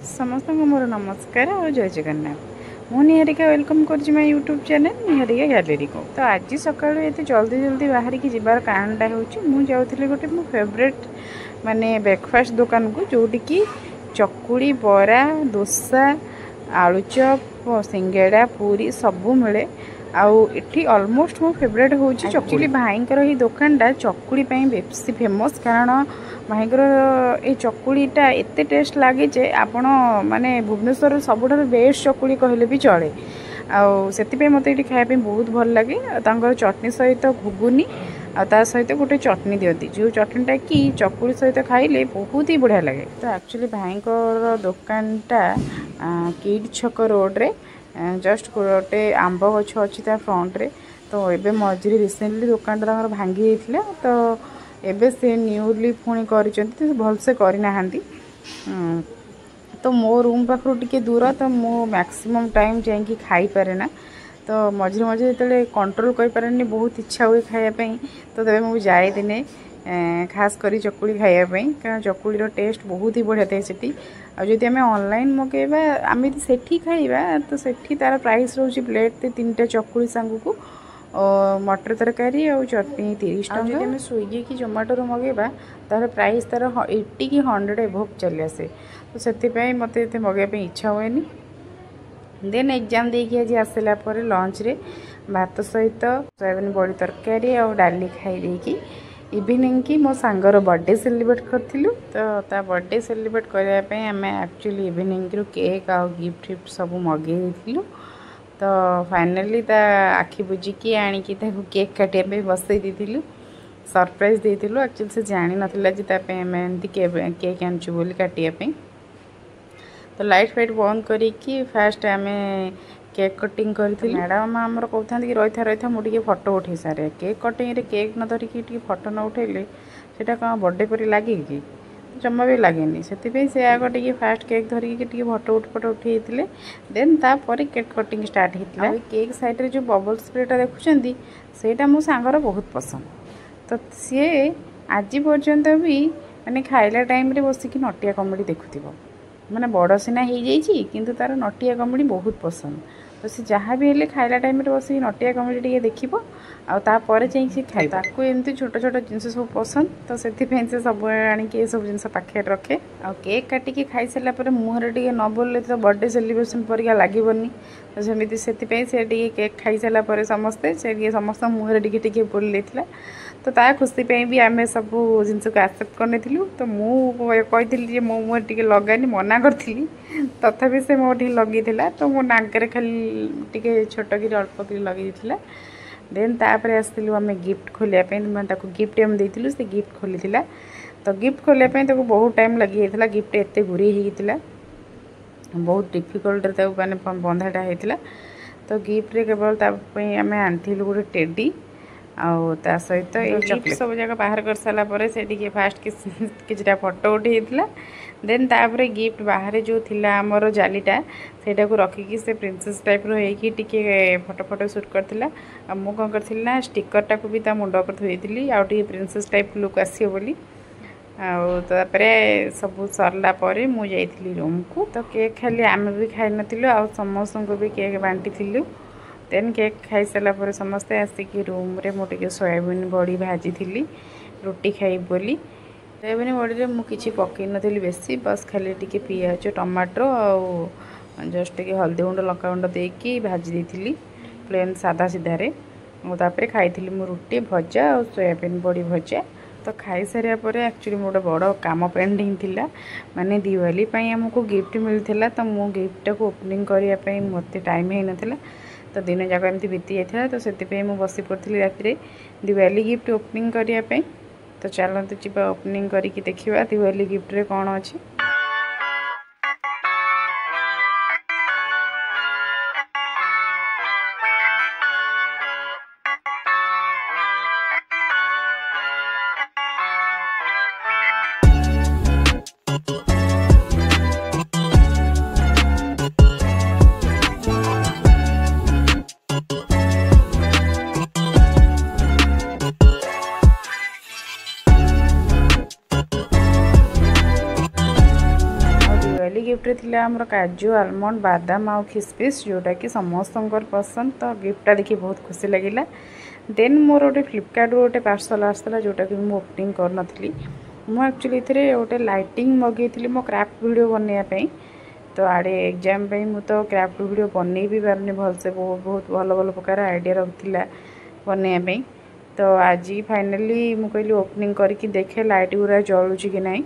समस्त को मोर नमस्कार और जय जगन्नाथ। मु निहारिका वेलकम कर my YouTube channel Niharika gallery को। तो आज सकाळु एते जल्दी जल्दी बाहर की जीवार कारणटा होची मु जाउथले गोटे मो फेवरेट माने ब्रेकफास्ट दुकान को जोटी की चकुड़ी बरा डोसा आलूचप सिंगेड़ा पूरी सबू मिले आउ इठी ऑलमोस्ट मो फेवरेट होची चकुड़ी। भाईंकर ही दुकानटा चकुड़ी पई बेसी फेमस कारण भाईंकर ए चकुड़ीटा एते टेस्ट लगे जे आपण माने भुवनेश्वर सबुठार बेस्ट चकुड़ी कहले भी चले। आती मत ये खायापी बहुत भल लगे। चटनी सहित घुगुनी आ सहित गोटे चटनी दिखती जो चटनीटा कि चकुड़ी सहित खाइले बहुत ही बढ़िया लगे। तो एक्चुअली भाईंकर दुकानटा किड छक रोड्रे जस्ट गोटे आंब गछ अच्छी फ्रंट रे। तो एबे मझे रिसेंटली दुकानटा भांगी जाइथिला तो एबे से न्यूली पुणी कर भलसे करना। तो मो रूम पाखु टिके दूर तो मो मैक्सिमम टाइम जाकि खाई पारे ना। तो मझे मझे जो कंट्रोल कर पारे बहुत इच्छा हुए खायापी तो तबे मुझे जाए दिने खास करी चकुड़ी खायापी कारण चकुड़ीर टेस्ट बहुत ही बढ़िया थाए सेठी। आदि आम ऑनलाइन मगेबा आम सेठी खाइबा तो सेठी तार प्राइस रोचे प्लेट 3टा चकुड़ी सांग को मटर तरकारी और चटनी 30 टंका। आम स्विगी कि जोमाटो मगेबा तार प्राइस तार 80 कि 100 एभव चली आसे। तो से मत मगेबा इच्छा हुए। देन एग्जाम देखिए आज आसला पर लंच रे भात सहित सोयाबीन बड़ी तरकारी और डाली खाई देकी इवनिंग की मो सांगर बर्थडे सेलिब्रेट करूँ। तो ता बर्थडे सेलिब्रेट करने आम एक्चुअली इवनिंग रू केक आ गिफ्ट फिफ्ट सब मगेलु। तो फाइनली ता आखि बुझिकी आणिकी केक काटिया बसई देलु सरप्राइज देलु। एक्चुअली से जानी नथिला जे तापे आम एमती केक आनचु बोली काटिया। तो लाइट फाइट बंद करिकी फास्ट आम केक कटिंग करी। मैडम आमर कहता कि रही रही मुझे फोटो उठे सारे केक कटिंग केक न धरिकी फोटो न उठेले से कौन बर्थडे पर लगे कि जमा भी लगे से आग टे फास्ट केक धरिकी फोटो फोटो उठे देन तापर केक कटिंग स्टार्ट होता। केक साइड रे जो बबल स्प्रेटा देखुं सेटा मो सांगर बहुत पसंद। तो सी आज पर्यंत भी माने खाइला टाइम रे बसिकी नटिया कमेडी देखुथिबो माने बड़ सीना हो जाइए किंतु तार नटिया कमेडी बहुत पसंद। तो सी जहाँ भी हेले खाइला टाइम रे बस नटिया कमेडी टे देखिबो आपर जाइए खाई ताकू एमती छोट छोट जिनस सब पसंद। तो से सब आणिकी सब जिन पाखे रखे आ केक काटिकी खाई सारा मुहर टे न बोलले तो बर्थडे सेलिब्रेशन परिका लगभग। तो सेमती से केक खाई सारा समस्ते से समस्त मुहर टे बोल लेता। तो ता खुशी भी आम सब जिनस को एक्सेप्ट करने। तो मुझे मो मुहर टे लगानी मना करी तथापि से मो लगे तो मो नाकरे खाली टे छोट कि अल्प कि लगे। देन तापर आसलु आम गिफ्ट खोलियापी मैं गिफ्ट आम देलु से गिफ्ट खोली। तो गिफ्ट खोलियापी तो बहुत टाइम लगी जाता गिफ्ट एत गुरी होता बहुत डिफिकल्ट माने बंधाटा होता। तो गिफ्ट रे केवल आम आनी गोटे टेडी आ सहित गिफ्ट सब जगह बाहर कर सारापर से फास्ट किसी फोटो उठे। देन तापर गिफ्ट बाहर जो थिला आमर जालीटा सेटा को रखिकी से प्रिंसेस टाइप रही टिके फोटो फोटो शूट करथिला। मु कौन करथिली ना स्टिकरटा को भी ता मुंड पर थोइथिली आ टिके प्रिंसेस टाइप लुक आसियो बोली। तापरे सब सरला परे मु जाइथिली रूम को। तो केक खाली आम भी खाई नथिलु आ समस्त को भी केक बांटी। देन केक खाई सारा पर समस्ते आसिकी रूम रे मु टिके सोयाबीन बड़ी भाजी थी रोटी खाई बोली। सोयाबीन बड़ी में मुझे पकई नी बेसी बस खाली टिके पियाज टमाटो आ जस्ट टिके हल्दी गुंड लंका गुंड देकी भाजी देती प्लेन सादा सीधारे। तापर खाई मु रोटी भजा और सोयाबीन बड़ी भजा। तो खाई सारा पर एक्चुअली मोटे बड़ काम पेंडिंग थिला माने दिवाली आमको गिफ्ट मिलता। तो मो गिफ्ट को ओपनिंग करने मत टाइम हो नाला तो दिन जाक एमती बीती जाता। तो से बसी पड़ी राति दिवाली गिफ्ट ओपनिंग करने। तो चलते जी ओपनिंग करके देखा दिवाली गिफ्ट रे कौन अच्छी। गिफ्ट थिला हमर काजू आलमंड बादाम आउ खिसमिस जोटा कि समस्तंकर पसंद। तो गिफ्टटा देखि बहुत खुशी लगिला। देन मोर गोटे फ्लिपकार्ट गोटे पार्सल आसला जोटा कि मु ओपनिंग कर नथली। मु एक्चुअली इथरे गोटे लाइटिंग मगेइथली मो क्राफ्ट वीडियो बनैया पई। तो आड़े एग्जाम पे मु तो क्राफ्ट वीडियो बनै भी पारनी भलसे, बहुत भल भल प्रकार आइडिया रखिला बनैया पई। तो आज फाइनली मु कहली ओपनिंग करके देखे लाइट गुरा जळुची कि नाही।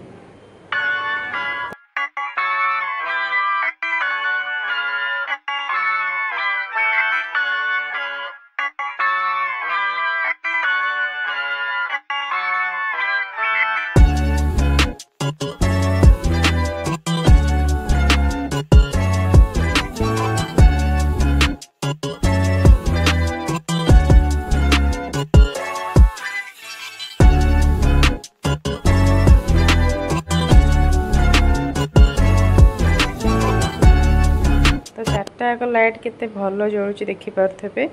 तो चार्टा जाक लाइट केते भल जलुची देखि पारथबे।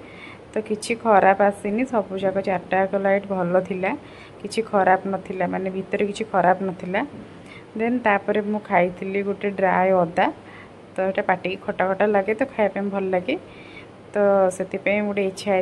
तो किछि खराब आसीनी, सब जाक चार्टा जाक लाइट भल थिला, किछि खराब नथिला, माने भीतर किछि खराब नथिला। देन तापरे मु खाइथिली गोटे ड्राई अदा। तो एटा पाटी खटा खटा लागे, तो खाइ पे भल लागे। तो सेति पे गोटे इच्छा